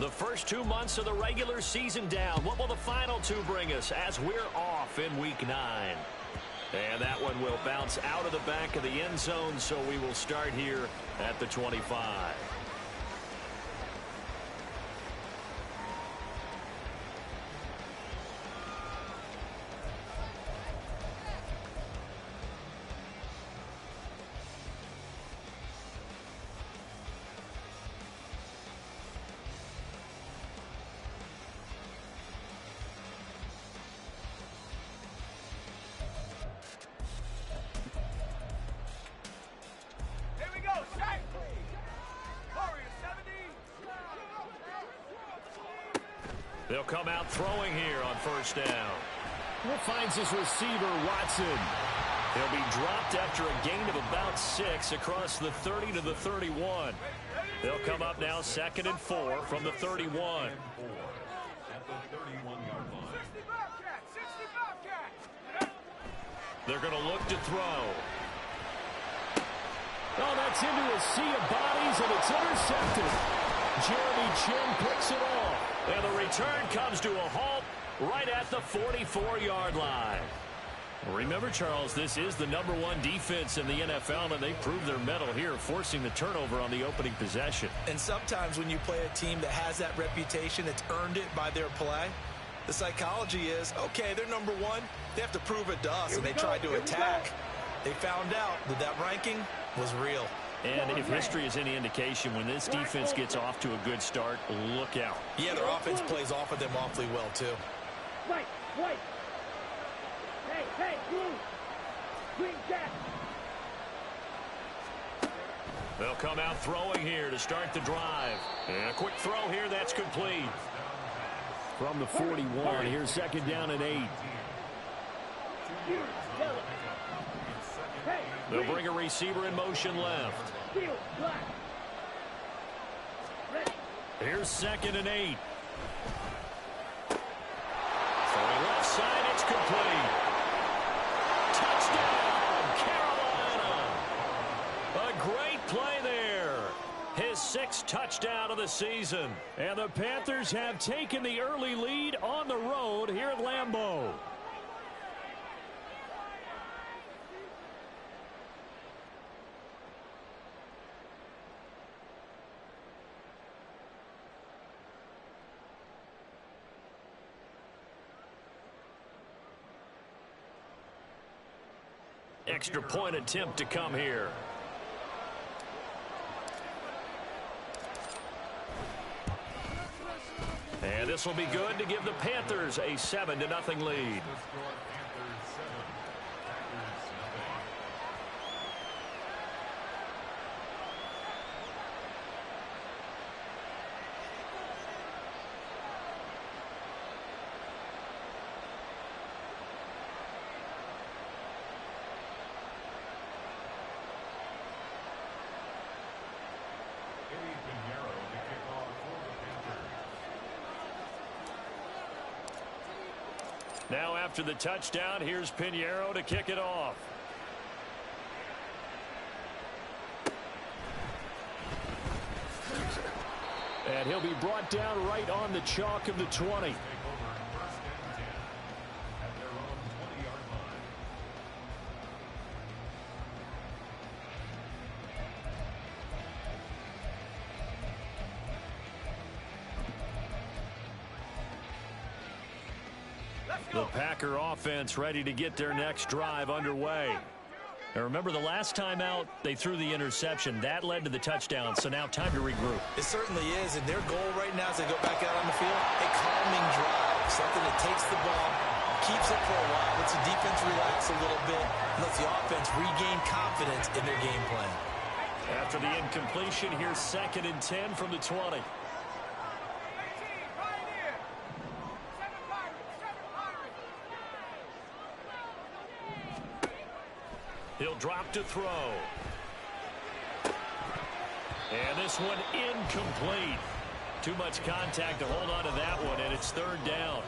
The first 2 months of the regular season down. What will the final two bring us as we're off in Week 9? And that one will bounce out of the back of the end zone, so we will start here at the 25. They'll come out throwing here on first down. Finds his receiver, Watson. He'll be dropped after a gain of about 6 across the 30 to the 31. They'll come up now 2nd and 4 from the 31. They're going to look to throw. Oh, that's into a sea of bodies, and it's intercepted. Jeremy Chin picks it off. And the return comes to a halt right at the 44-yard line. Remember, Charles, this is the #1 defense in the NFL, and they proved their mettle here, forcing the turnover on the opening possession. And sometimes when you play a team that has that reputation, it's earned it by their play. The psychology is, okay, they're #1. They have to prove it to us, and they tried to attack. They found out that that ranking was real. And if history is any indication, when this defense gets off to a good start, look out. Yeah, their offense plays off of them awfully well, too. Wait. Hey, blue. Green jack. They'll come out throwing here to start the drive. And a quick throw here, that's complete. From the 41, here's 2nd down and 8. They'll bring a receiver in motion left. Here's 2nd and 8. Throwing left side, it's complete. Touchdown, Carolina. A great play there. His 6th touchdown of the season. And the Panthers have taken the early lead on the road here at Lambeau. Extra point attempt to come here. And this will be good to give the Panthers a 7-0 lead. Now after the touchdown, here's Pinheiro to kick it off. And he'll be brought down right on the chalk of the 20. The Packer offense ready to get their next drive underway. And remember, the last time out, they threw the interception. That led to the touchdown, so now time to regroup. It certainly is, and their goal right now as they go back out on the field, a calming drive, something that takes the ball, keeps it for a while, lets the defense relax a little bit, and lets the offense regain confidence in their game plan. After the incompletion, here's 2nd and 10 from the 20. He'll drop to throw. And this one incomplete. Too much contact to hold on to that one, and it's 3rd down.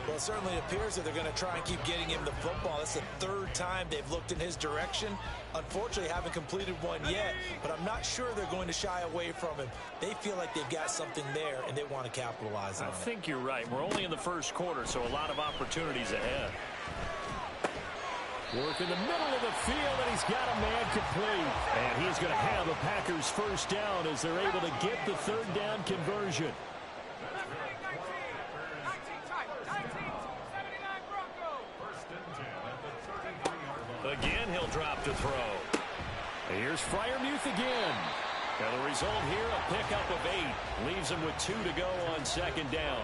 Well, it certainly appears that they're going to try and keep getting him the football. That's the third time they've looked in his direction. Unfortunately, haven't completed one yet, but I'm not sure they're going to shy away from him. They feel like they've got something there, and they want to capitalize on it. I think you're right. We're only in the first quarter, so a lot of opportunities ahead. Work in the middle of the field, and he's got a man complete. And he's going to have a Packers first down as they're able to get the third down conversion. Again, he'll drop to throw. Here's Freiermuth again. And the result here, a pickup of 8. Leaves him with 2 to go on second down.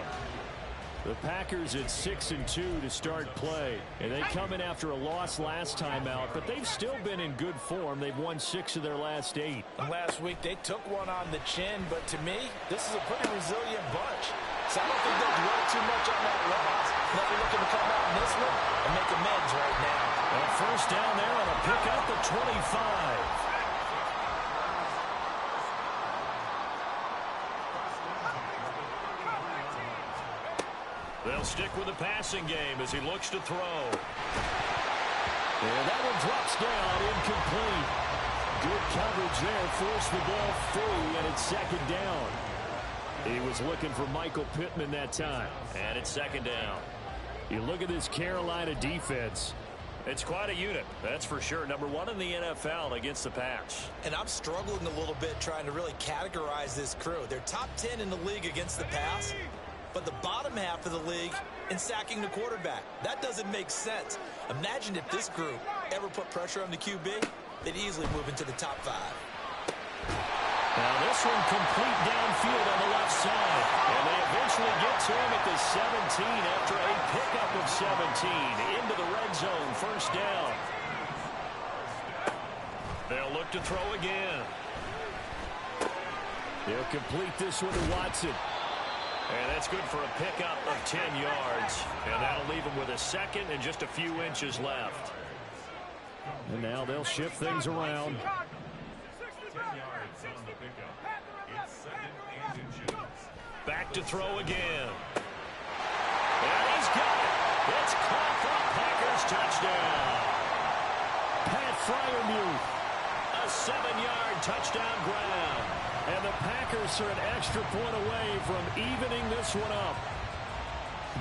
The Packers at 6-2 to start play. And they come in after a loss last time out, but they've still been in good form. They've won 6 of their last 8. Last week, they took one on the chin, but to me, this is a pretty resilient bunch. So I don't think they'll dwell too much on that loss. They'll be looking to come out in this one and make amends right now. And first down there on a pickup at 25. They'll stick with the passing game as he looks to throw. And that one drops down, incomplete. Good coverage there, forced the ball free, and it's second down. He was looking for Michael Pittman that time. And it's second down. You look at this Carolina defense. It's quite a unit, that's for sure. Number 1 in the NFL against the pass. And I'm struggling a little bit trying to really categorize this crew. They're top 10 in the league against the pass, but the bottom half of the league in sacking the quarterback. That doesn't make sense. Imagine if this group ever put pressure on the QB, they'd easily move into the top 5. Now this one complete downfield on the left side. And they eventually get to him at the 17 after a pickup of 17. Into the red zone, first down. They'll look to throw again. They'll complete this one to Watson. And that's good for a pickup of 10 yards. And that'll leave him with a second and just a few inches left. And now they'll shift things around. Back to throw again. And he's got it. It's caught for a Packers touchdown. Pat Freiermuth. A 7-yard touchdown grab. And the Packers are an extra point away from evening this one up.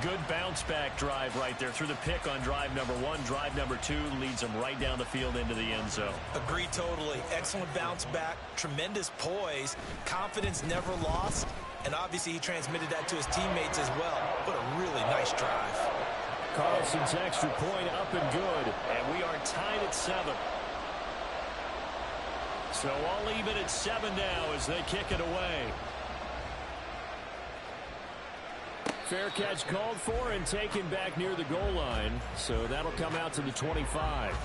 Good bounce-back drive right there through the pick on drive number 1. Drive number 2 leads them right down the field into the end zone. Agree totally. Excellent bounce-back, tremendous poise, confidence never lost, and obviously he transmitted that to his teammates as well. What a really nice drive. Carlson's extra point up and good, and we are tied at 7. So all even at 7 now as they kick it away. Fair catch called for and taken back near the goal line. So that'll come out to the 25.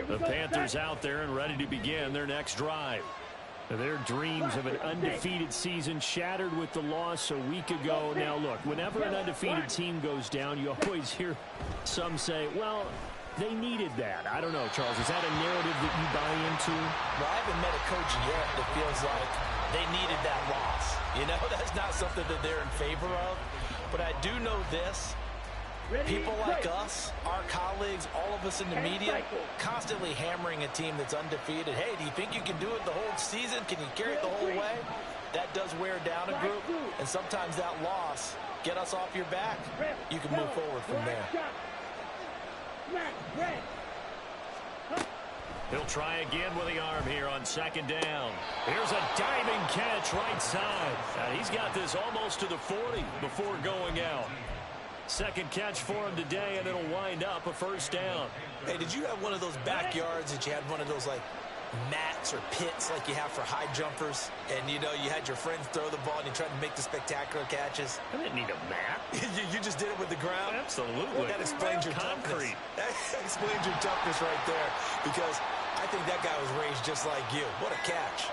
The Panthers out there and ready to begin their next drive. Their dreams of an undefeated season shattered with the loss a week ago. Now, look, whenever an undefeated team goes down, you always hear some say, well, they needed that. I don't know, Charles. Is that a narrative that you buy into? Well, I haven't met a coach yet that feels like they needed that loss. You know, that's not something that they're in favor of. But I do know this. People like us, our colleagues, all of us in the media, constantly hammering a team that's undefeated. Hey, do you think you can do it the whole season? Can you carry it the whole way? That does wear down a group, and sometimes that loss, get us off your back, you can move forward from there. He'll try again with the arm here on second down. Here's a diving catch right side. He's got this almost to the 40 before going out. Second catch for him today, and it'll wind up a first down. Hey, did you have one of those backyards that you had one of those, like, mats or pits like you have for high jumpers, and, you know, you had your friends throw the ball and you tried to make the spectacular catches. I didn't need a mat. you just did it with the ground? Absolutely. Well, that explains your toughness. That explains your toughness right there, because I think that guy was raised just like you. What a catch.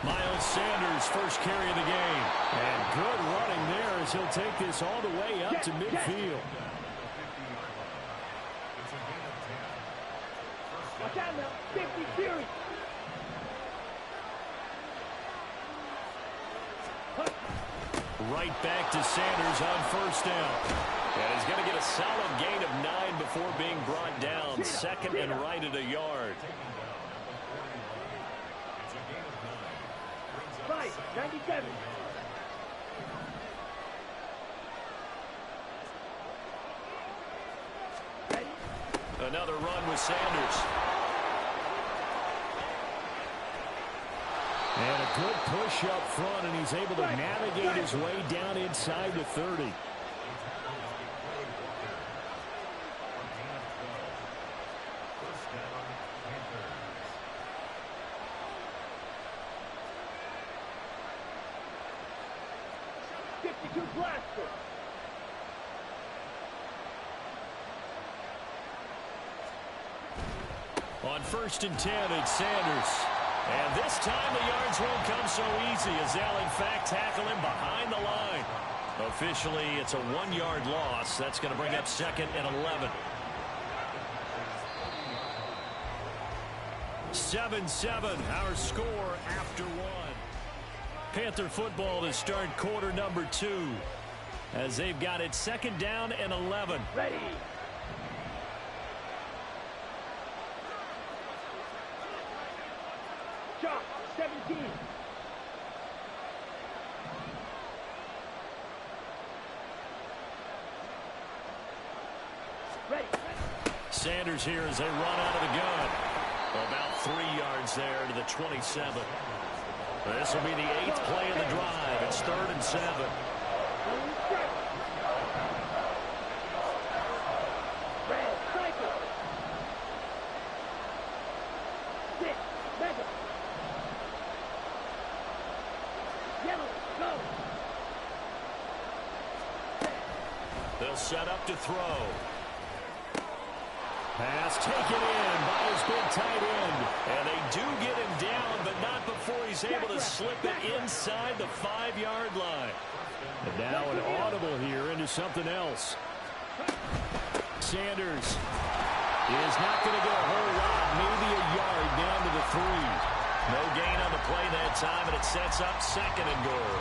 Miles Sanders, first carry of the game. And good running there as he'll take this all the way up to midfield. Watch out now. 50 series. Right back to Sanders on first down. And he's going to get a solid gain of 9 before being brought down. Second and right at a yard. Right, 97. Ready? Another run with Sanders. And a good push up front, and he's able to navigate his way down inside the 30. Blaster. On first and 10, it's Sanders. And this time the yards won't come so easy as they'll, in fact, tackle him behind the line. Officially, it's a 1-yard loss. That's going to bring up second and 11. 7-7, our score after 1. Panther football to start quarter number 2 as they've got it second down and 11. Ready. Shot, 17. Ready. Sanders here as they run out of the gun. About 3 yards there to the 27. This will be the 8th play of the drive. It's 3rd and 7. Red, cycle. 6, mega. Yellow, go. They'll set up to throw. Pass taken in by his big tight end. And they do get him down, but not before he's able to slip it inside the 5-yard line. And now an audible here into something else. Sanders is not going to get a whole lot, maybe a yard down to the 3. No gain on the play that time, and it sets up second and goal.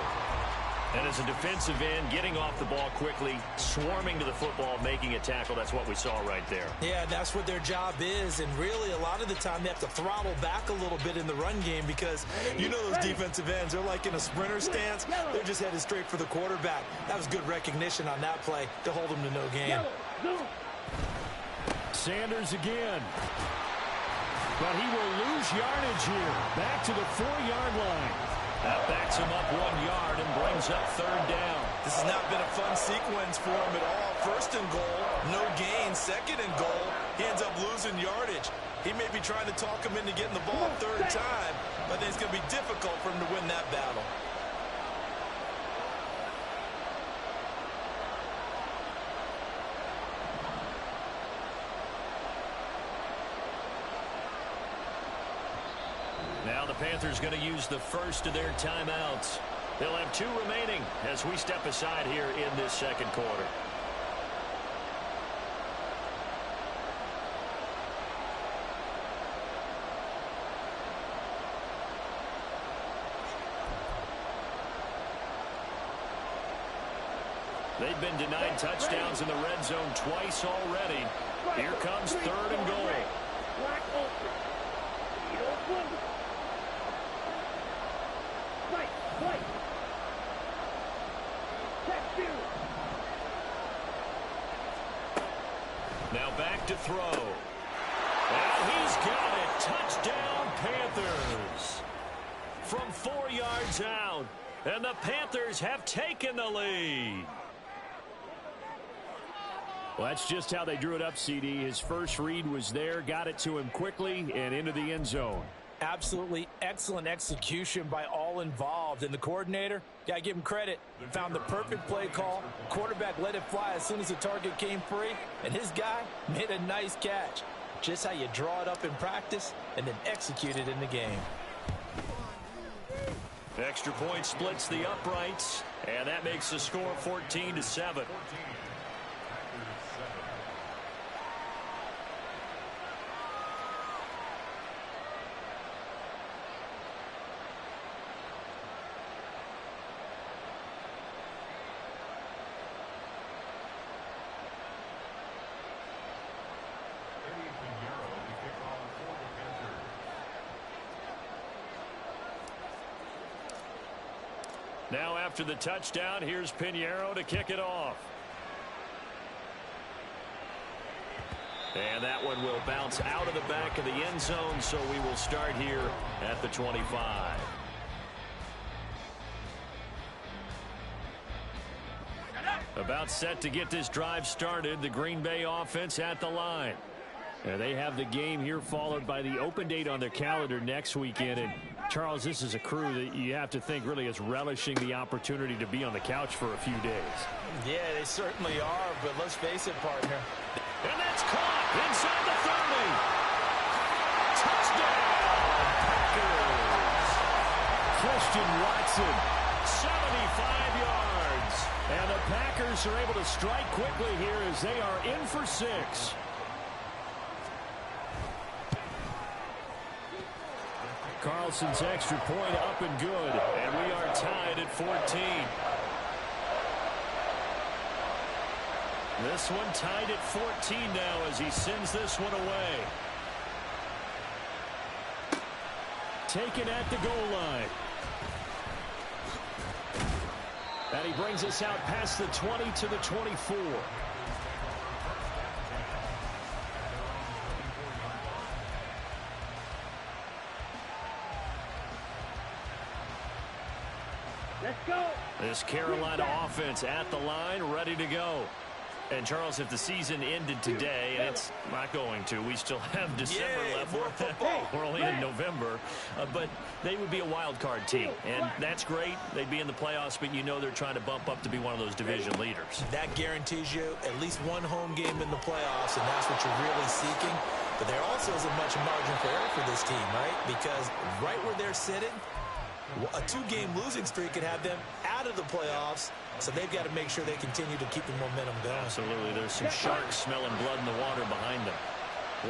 And as a defensive end, getting off the ball quickly, swarming to the football, making a tackle, that's what we saw right there. Yeah, that's what their job is, and really a lot of the time they have to throttle back a little bit in the run game because you know those defensive ends, they're like in a sprinter stance. They're just headed straight for the quarterback. That was good recognition on that play to hold them to no gain. Sanders again. But he will lose yardage here. Back to the 4-yard line. That backs him up 1 yard and brings up 3rd down. This has not been a fun sequence for him at all. First and goal, no gain. Second and goal, he ends up losing yardage. He may be trying to talk him into getting the ball a 3rd time, but then it's going to be difficult for him to win that battle. Now the Panthers going to use the first of their timeouts. They'll have 2 remaining as we step aside here in this second quarter. They've been denied touchdowns in the red zone twice already. Here comes 3rd and goal. Black ultra. White. Now back to throw. And he's got it. Touchdown, Panthers. From 4 yards out. And the Panthers have taken the lead. Well, that's just how they drew it up, CD. His first read was there, got it to him quickly and into the end zone. Absolutely excellent execution by all involved. And the coordinator, got to give him credit, found the perfect play call. Quarterback let it fly as soon as the target came free. And his guy made a nice catch. Just how you draw it up in practice and then execute it in the game. Extra point splits the uprights, and that makes the score 14-7. Now after the touchdown, here's Pinheiro to kick it off. And that one will bounce out of the back of the end zone, so we will start here at the 25. About set to get this drive started, the Green Bay offense at the line. And they have the game here followed by the open date on their calendar next weekend. And Charles, this is a crew that you have to think really is relishing the opportunity to be on the couch for a few days. Yeah, they certainly are, but let's face it, partner. And that's caught inside the 30. Touchdown, Packers. Christian Watson, 75 yards. And the Packers are able to strike quickly here as they are in for 6. Carlson's extra point up and good, and we are tied at 14. This one tied at 14 now as he sends this one away. Taken at the goal line. And he brings us out past the 20 to the 24. Let's go. This Carolina offense at the line, ready to go. And, Charles, if the season ended today, and it's not going to, we still have December left. We're only in November. But they would be a wild card team, and that's great. They'd be in the playoffs, but you know they're trying to bump up to be one of those division leaders. That guarantees you at least one home game in the playoffs, and that's what you're really seeking. But there also isn't much margin for error for this team, right? Because right where they're sitting, a 2-game losing streak could have them out of the playoffs, so they've got to make sure they continue to keep the momentum going. Absolutely. There's some sharks smelling blood in the water behind them.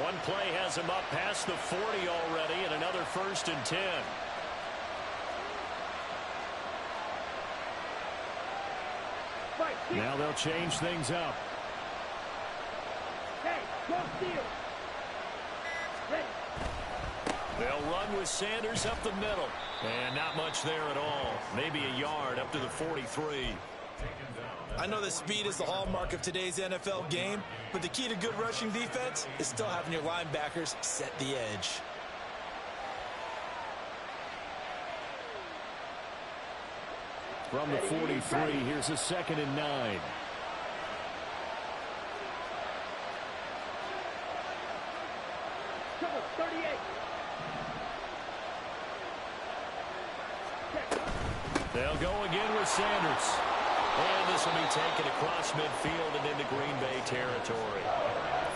One play has them up past the 40 already, and another 1st and 10. Now they'll change things up. Hey, go steal. Ready. They'll run with Sanders up the middle. And not much there at all. Maybe a yard up to the 43. I know that speed is the hallmark of today's NFL game, but the key to good rushing defense is still having your linebackers set the edge. From the 43, here's a 2nd and 9. Trouble, 38. They'll go again with Sanders. And this will be taken across midfield and into Green Bay territory.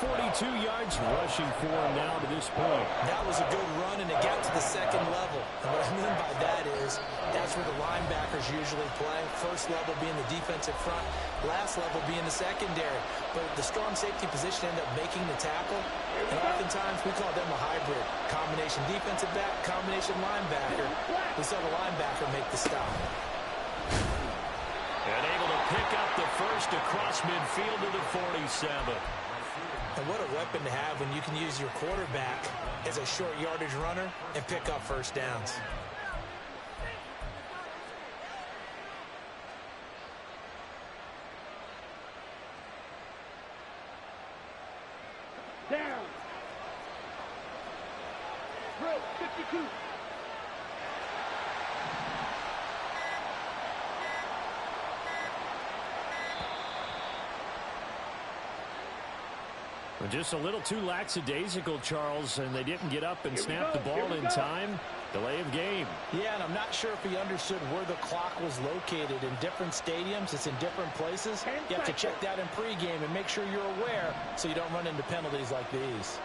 42 yards rushing for him now to this point. That was a good run, and it got to the 2nd level. And what I mean by that is that's where the linebackers usually play. First level being the defensive front, last level being the secondary. But the strong safety position ended up making the tackle, and oftentimes we call them a hybrid. Combination defensive back, combination linebacker. We saw the linebacker make the stop. And able to pick up the first across midfield to the 47. And what a weapon to have when you can use your quarterback as a short yardage runner and pick up first downs. Down. Drill, 52. Just a little too lackadaisical, Charles, and they didn't get up and snap the ball in time. Delay of game. Yeah, and I'm not sure if he understood where the clock was located. In different stadiums, it's in different places. You have to check that in pregame and make sure you're aware so you don't run into penalties like these.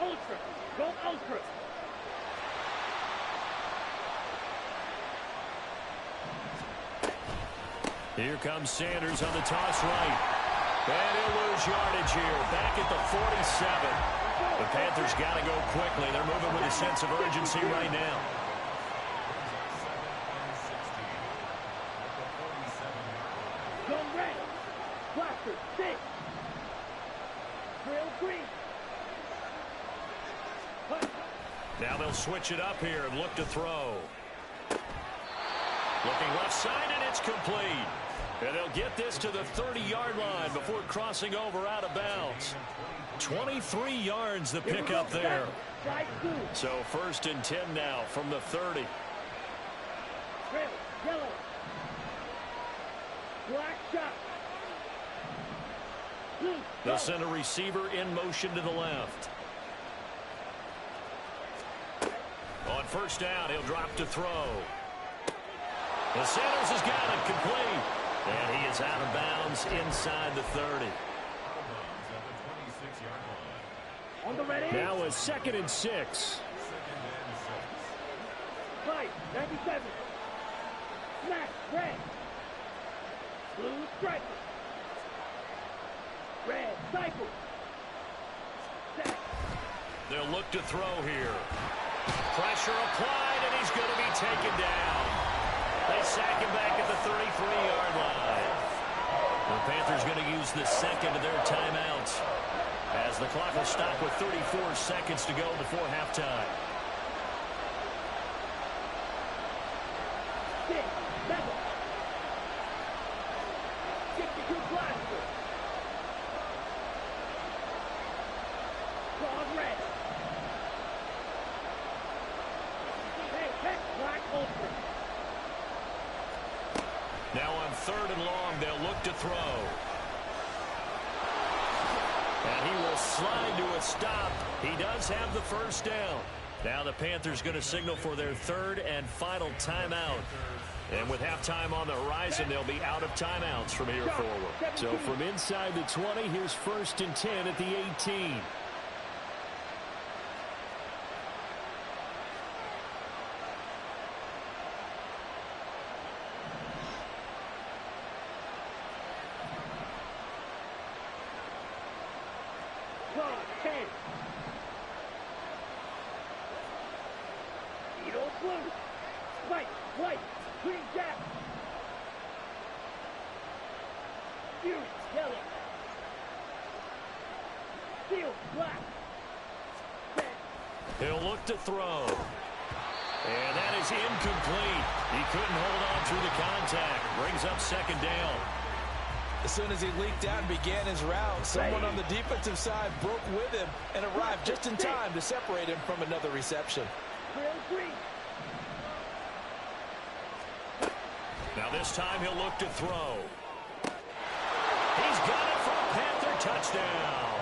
Ultra. Go ultra. Here comes Sanders on the toss right. And he'll lose yardage here. Back at the 47. The Panthers got to go quickly. They're moving with a sense of urgency right now. Zone red. Blaster. 6. Trail green. Now they'll switch it up here and look to throw. Looking left side, and it's complete. And they'll get this to the 30-yard line before crossing over out of bounds. 23 yards the pickup there. So 1st and 10 now from the 30. Red, yellow. Black shot. Blue. They'll send a receiver in motion to the left. On 1st down, he'll drop to throw. And Sanders has got it complete. And he is out of bounds inside the 30. On the ready. Now a 2nd and 6. Right, 97. Smash, red. Blue stripe. Red, cycle. Set. They'll look to throw here. Pressure applied, and he's going to be taken down. They sack him back at the 33-yard line. The Panthers going to use the second of their timeouts as the clock will stop with 34 seconds to go before halftime. 6, 7. 62 blaster. Claws red. Hey, black ultra. Now on 3rd and long, they'll look to throw. And he will slide to a stop. He does have the 1st down. Now the Panthers going to signal for their 3rd and final timeout. And with halftime on the horizon, they'll be out of timeouts from here forward. So from inside the 20, here's 1st and 10 at the 18. White, green jack. Fuse, yellow. Steel, black. Set. He'll look to throw. And that is incomplete. He couldn't hold on through the contact. Brings up 2nd down. As soon as he leaked out and began his route, someone on the defensive side broke with him and arrived just in time to separate him from another reception. Trail green. Now this time he'll look to throw. He's got it for a Panther touchdown.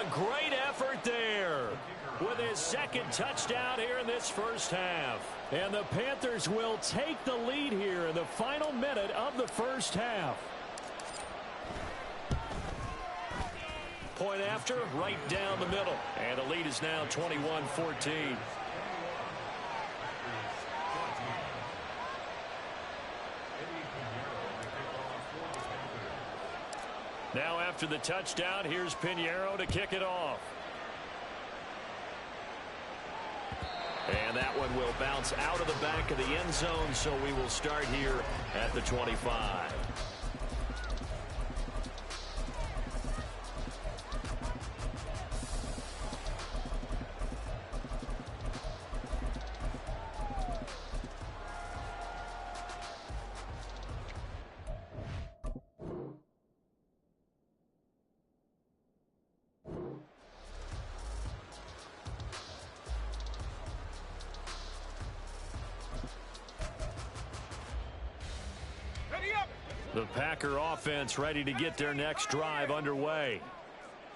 A great effort there with his 2nd touchdown here in this 1st half. And the Panthers will take the lead here in the final minute of the 1st half. Point after, right down the middle. And the lead is now 21-14. Now after the touchdown, here's Pinheiro to kick it off. And that one will bounce out of the back of the end zone, so we will start here at the 25. The Packer offense ready to get their next drive underway.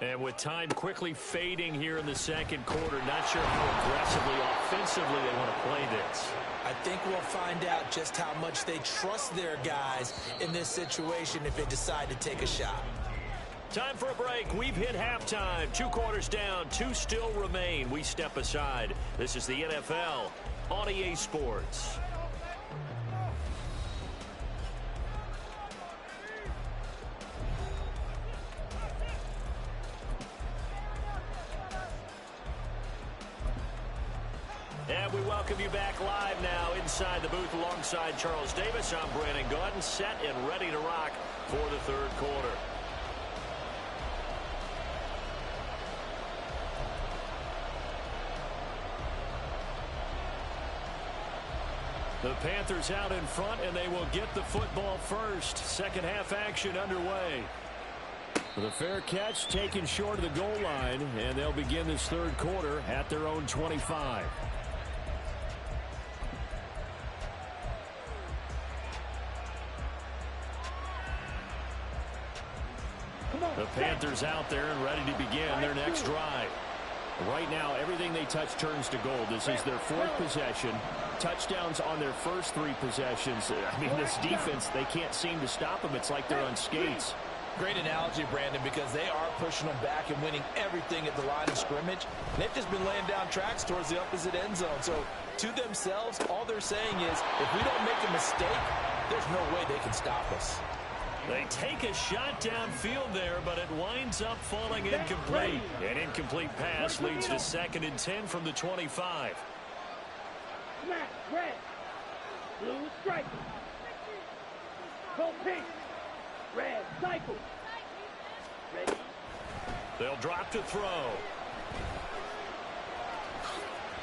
And with time quickly fading here in the second quarter, not sure how aggressively, offensively they want to play this. I think we'll find out just how much they trust their guys in this situation if they decide to take a shot. Time for a break. We've hit halftime. 2 quarters down, 2 still remain. We step aside. This is the NFL on EA Sports. And we welcome you back live now inside the booth alongside Charles Davis. I'm Brandon Gaudin, set and ready to rock for the third quarter. The Panthers out in front, and they will get the football first. Second half action underway. The fair catch taken short of the goal line, and they'll begin this third quarter at their own 25. The Panthers out there and ready to begin their next drive. Right now, everything they touch turns to gold. This is their 4th possession. Touchdowns on their first 3 possessions. I mean, this defense, they can't seem to stop them. It's like they're on skates. Great analogy, Brandon, because they are pushing them back and winning everything at the line of scrimmage. They've just been laying down tracks towards the opposite end zone. So, to themselves, all they're saying is, if we don't make a mistake, there's no way they can stop us. They take a shot downfield there, but it winds up falling incomplete. An incomplete pass leads to 2nd and 10 from the 25. Smack, red. Blue stripe. Go pink. Red cycle. Ready. They'll drop to throw.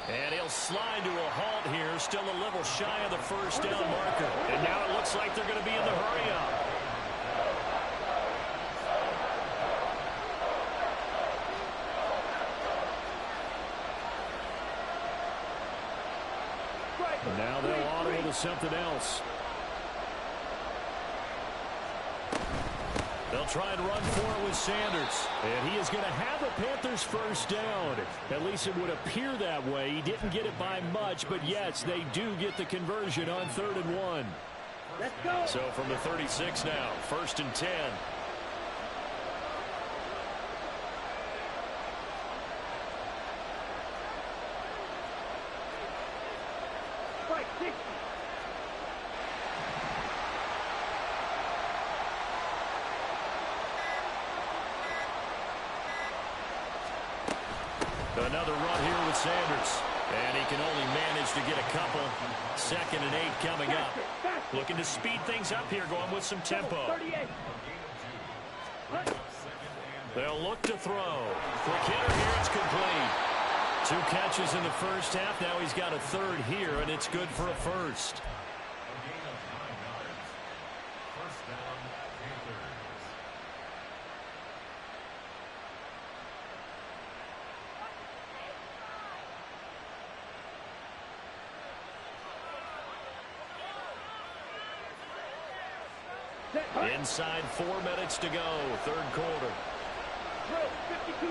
And he'll slide to a halt here, still a little shy of the first down marker. And now it looks like they're going to be in the hurry-up. Now they'll auto to something else. They'll try and run for it with Sanders. And he is going to have the Panthers first down. At least it would appear that way. He didn't get it by much, but yes, they do get the conversion on 3rd and 1. Let's go. So from the 36 now, 1st and 10. Another run here with Sanders. And he can only manage to get a couple. 2nd and 8 coming up. Looking to speed things up here, going with some tempo. They'll look to throw. Quick hitter here, it's complete. 2 catches in the first half. Now he's got a 3rd here, and it's good for a first. Inside 4 minutes to go, 3rd quarter. Drill 52.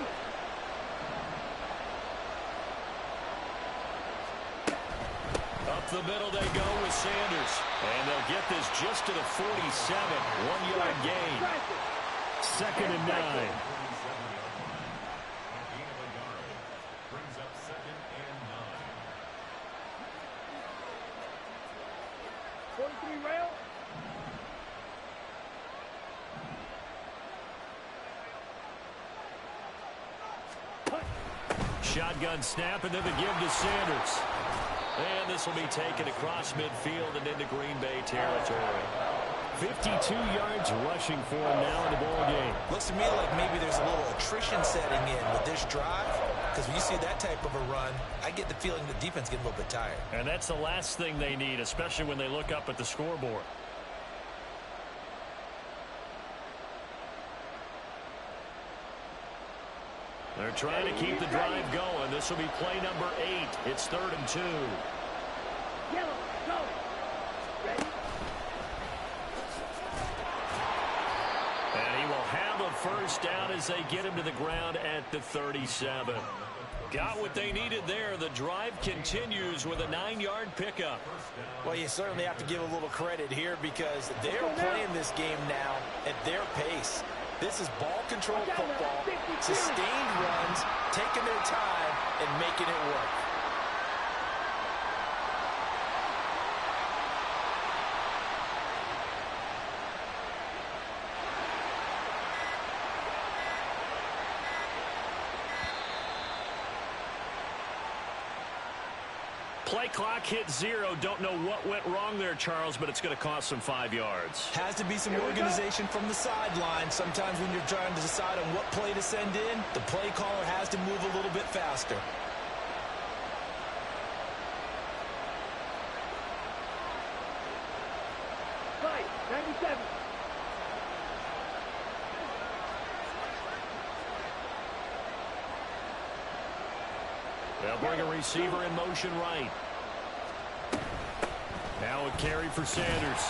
Up the middle they go with Sanders. And they'll get this just to the 47. 1-yard gain. 2nd and 9. Rail. Shotgun snap, and then the give to Sanders. And this will be taken across midfield and into Green Bay territory. 52 yards rushing for him now in the ball game. Looks to me like maybe there's a little attrition setting in with this drive, because when you see that type of a run, I get the feeling the defense getting a little bit tired. And that's the last thing they need, especially when they look up at the scoreboard. They're trying to keep the drive going. This will be play number 8. It's 3rd and 2. Yellow, go. Ready? first down as they get him to the ground at the 37. Got what they needed there. The drive continues with a 9-yard pickup. Well, you certainly have to give a little credit here because they're playing this game now at their pace. This is ball control football, sustained runs, taking their time, and making it work. Play clock hit 0. Don't know what went wrong there, Charles, but it's going to cost them 5 yards. Has to be some organization from the sideline. Sometimes when you're trying to decide on what play to send in, the play caller has to move a little bit faster. Right, 97. They'll bring a receiver in motion right. Now a carry for Sanders.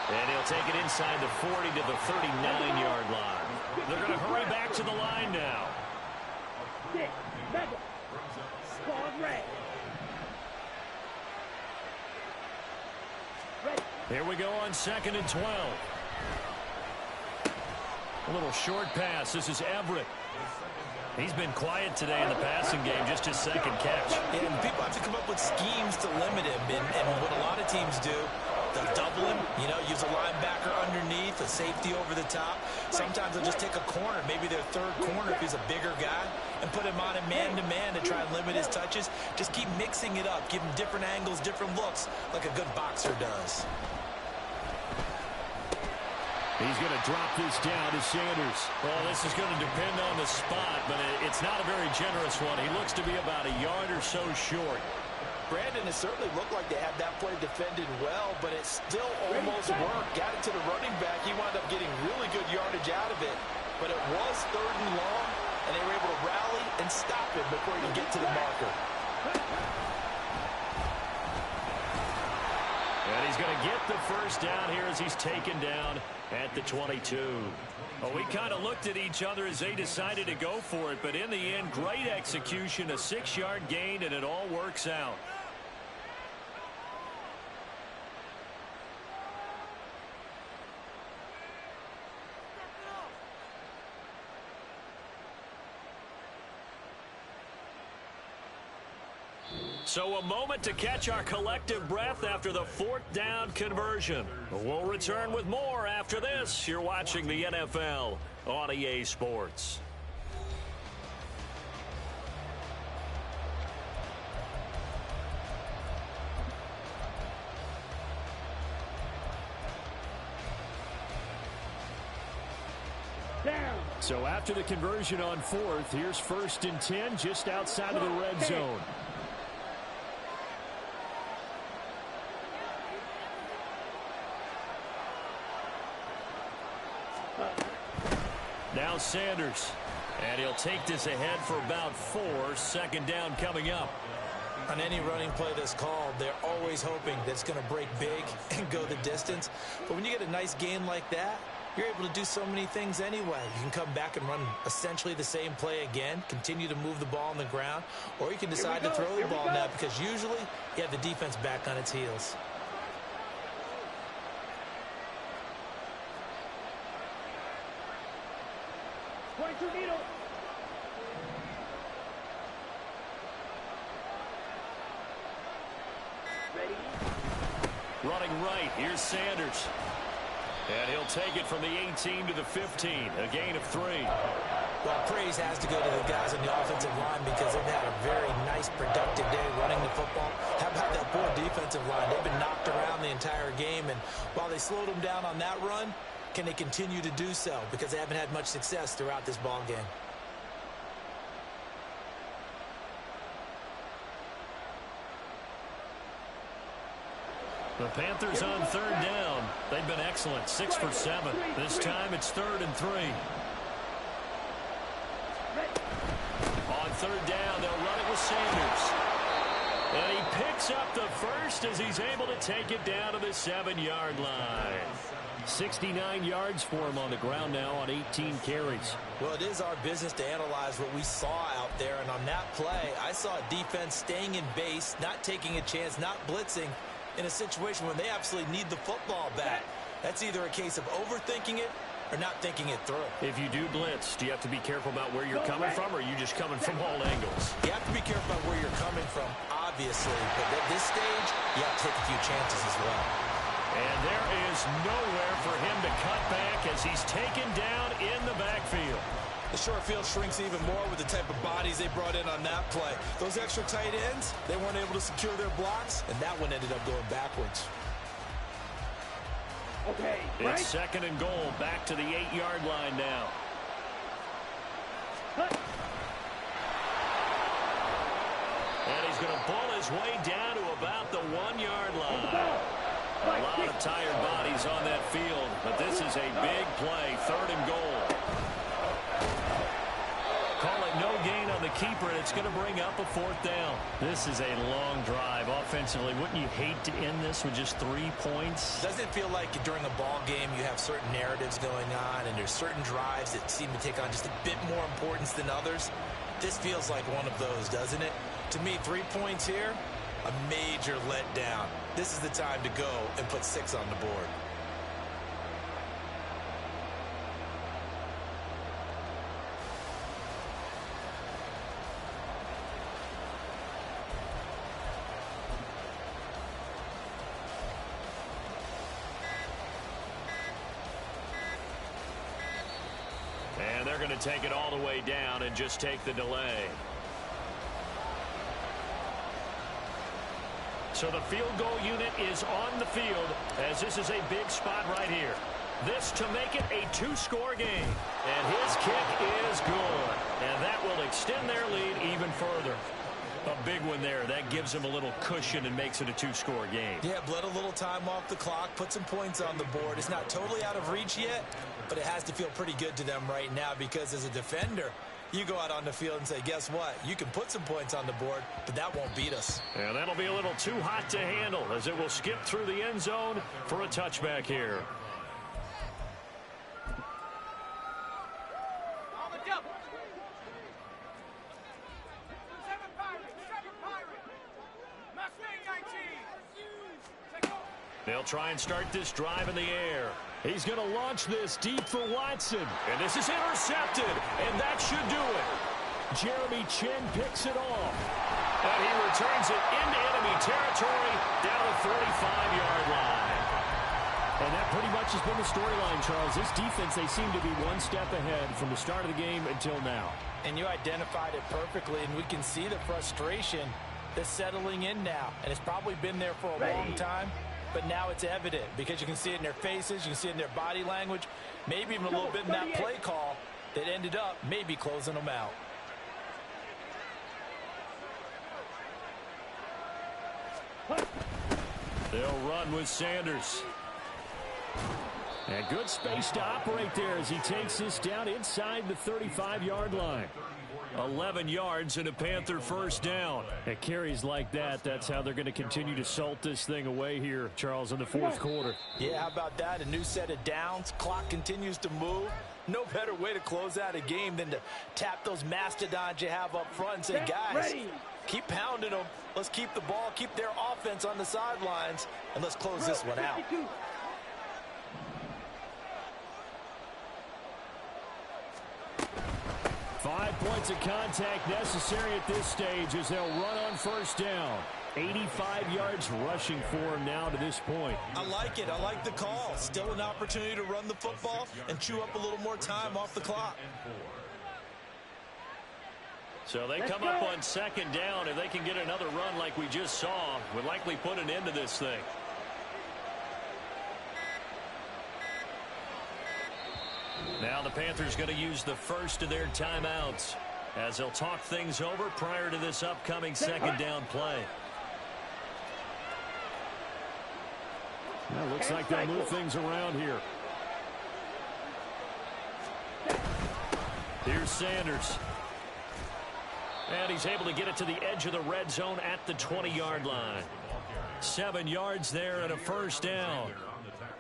And he'll take it inside the 40 to the 39-yard line. They're going to hurry back to the line now. 6, mega. Claws red. Ready. Here we go on 2nd and 12. A little short pass. This is Everett. He's been quiet today in the passing game, just his second catch. And people have to come up with schemes to limit him. And what a lot of teams do, they'll double him, use a linebacker underneath, a safety over the top. Sometimes they'll just take a corner, maybe their third corner if he's a bigger guy, and put him on a man-to-man to try and limit his touches. Just keep mixing it up, give him different angles, different looks, like a good boxer does. He's going to drop this down to Sanders. Well, this is going to depend on the spot, but it's not a very generous one. He looks to be about a yard or so short. Brandon, it certainly looked like they had that play defended well, but it still almost worked. Got it to the running back. He wound up getting really good yardage out of it, but it was 3rd and long, and they were able to rally and stop him before he could get to the marker. And he's going to get the first down here as he's taken down at the 22. Well, we kind of looked at each other as they decided to go for it, but in the end, great execution, a 6-yard gain, and it all works out. So a moment to catch our collective breath after the 4th down conversion. We'll return with more after this. You're watching the NFL on EA Sports. Down. So after the conversion on 4th, here's 1st and 10 just outside of the red zone. Now Sanders, and he'll take this ahead for about 4. 2nd down coming up. On any running play that's called, they're always hoping that it's going to break big and go the distance. But when you get a nice gain like that, you're able to do so many things anyway. You can come back and run essentially the same play again, continue to move the ball on the ground, or you can decide to throw the ball now because usually you have the defense back on its heels. Running right, here's Sanders. And he'll take it from the 18 to the 15, a gain of 3. Well, praise has to go to the guys on the offensive line because they've had a very nice, productive day running the football. How about that poor defensive line? They've been knocked around the entire game, and while they slowed them down on that run, can they continue to do so? Because they haven't had much success throughout this ball game. The Panthers on 3rd down. They've been excellent, 6 for 7. This time it's 3rd and 3. On 3rd down, they'll run it with Sanders. And he picks up the first as he's able to take it down to the 7-yard line. 69 yards for him on the ground now on 18 carries. Well, it is our business to analyze what we saw out there. And on that play, I saw a defense staying in base, not taking a chance, not blitzing in a situation when they absolutely need the football back. That's either a case of overthinking it or not thinking it through. If you do blitz, do you have to be careful about where you're coming from, or are you just coming from all angles? You have to be careful about where you're coming from, obviously. But at this stage, you have to take a few chances as well. And there is nowhere for him to cut back as he's taken down in the backfield. The short field shrinks even more with the type of bodies they brought in on that play. Those extra tight ends, they weren't able to secure their blocks, and that one ended up going backwards. Okay, it's second and goal, back to the 8-yard line now. And he's going to pull his way down to about the 1-yard line. A lot of tired bodies on that field, but this is a big play, third and goal. Call it no gain on the keeper, and it's going to bring up a 4th down. This is a long drive offensively. Wouldn't you hate to end this with just 3 points? Doesn't it feel like during a ball game you have certain narratives going on and there's certain drives that seem to take on just a bit more importance than others? This feels like one of those, doesn't it? To me, 3 points here, a major letdown. This is the time to go and put 6 on the board. And they're going to take it all the way down and just take the delay. So the field goal unit is on the field as this is a big spot right here. This to make it a 2-score game. And his kick is good. And that will extend their lead even further. A big one there. That gives them a little cushion and makes it a 2-score game. Yeah, bled a little time off the clock, put some points on the board. It's not totally out of reach yet, but it has to feel pretty good to them right now because as a defender, you go out on the field and say, guess what? You can put some points on the board, but that won't beat us. And that'll be a little too hot to handle as it will skip through the end zone for a touchback here. They'll try and start this drive in the air. He's going to launch this deep for Watson. And this is intercepted. And that should do it. Jeremy Chin picks it off. And he returns it into enemy territory down the 45-yard line. And that pretty much has been the storyline, Charles. This defense, they seem to be one step ahead from the start of the game until now. And you identified it perfectly, and we can see the frustration that's settling in now. And it's probably been there for a long time. But now it's evident because you can see it in their faces, you can see it in their body language, maybe even a little bit in that play call that ended up maybe closing them out. They'll run with Sanders. And good space to operate there as he takes this down inside the 35-yard line. 11 yards and a Panther first down. At carries like that, that's how they're going to continue to salt this thing away here, Charles, in the fourth quarter. Yeah, how about that? A new set of downs. Clock continues to move. No better way to close out a game than to tap those mastodons you have up front and say, guys, keep pounding them. Let's keep the ball, keep their offense on the sidelines, and let's close this one out. 5 points of contact necessary at this stage as they'll run on first down. 85 yards rushing for him now to this point. I like it. I like the call. Still an opportunity to run the football and chew up a little more time off the clock. So they come up on second down. If they can get another run like we just saw, would likely put an end to this thing. Now the Panthers going to use the first of their timeouts as they'll talk things over prior to this upcoming second down play. Well, looks like they'll move things around here. Here's Sanders. And he's able to get it to the edge of the red zone at the 20-yard line. 7 yards there and a first down.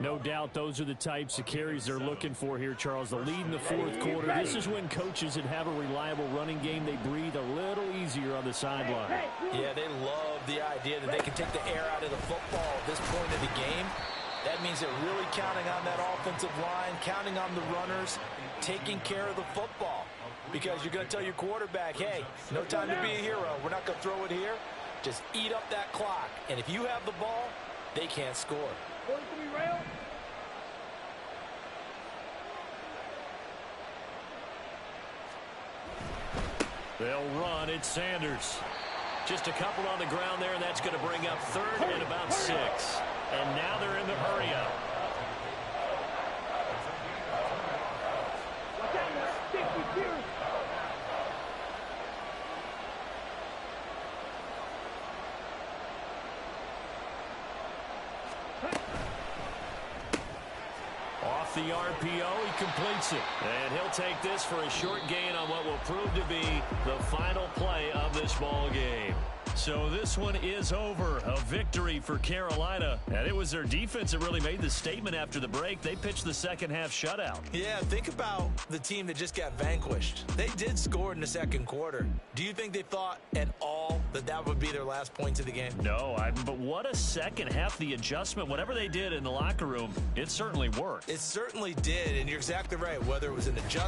No doubt those are the types of carries they're looking for here, Charles. The lead in the fourth quarter. This is when coaches that have a reliable running game, they breathe a little easier on the sideline. Yeah, they love the idea that they can take the air out of the football at this point of the game. That means they're really counting on that offensive line, counting on the runners, taking care of the football. Because you're going to tell your quarterback, hey, no time to be a hero. We're not going to throw it here. Just eat up that clock. And if you have the ball, they can't score. They'll run. It's Sanders. Just a couple on the ground there, and that's going to bring up third and about 6. And now they're in the hurry-up. Off the RPO, he completes it. And he'll take this for a short gain on what will prove to be the final play of this ball game. So this one is over. A victory for Carolina. And it was their defense that really made the statement after the break. They pitched the second half shutout. Yeah, think about the team that just got vanquished. They did score in the second quarter. Do you think they thought at all that that would be their last points of the game? No, but what a second half. The adjustment, whatever they did in the locker room, it certainly worked. It certainly did, and you're exactly right. Whether it was an adjustment,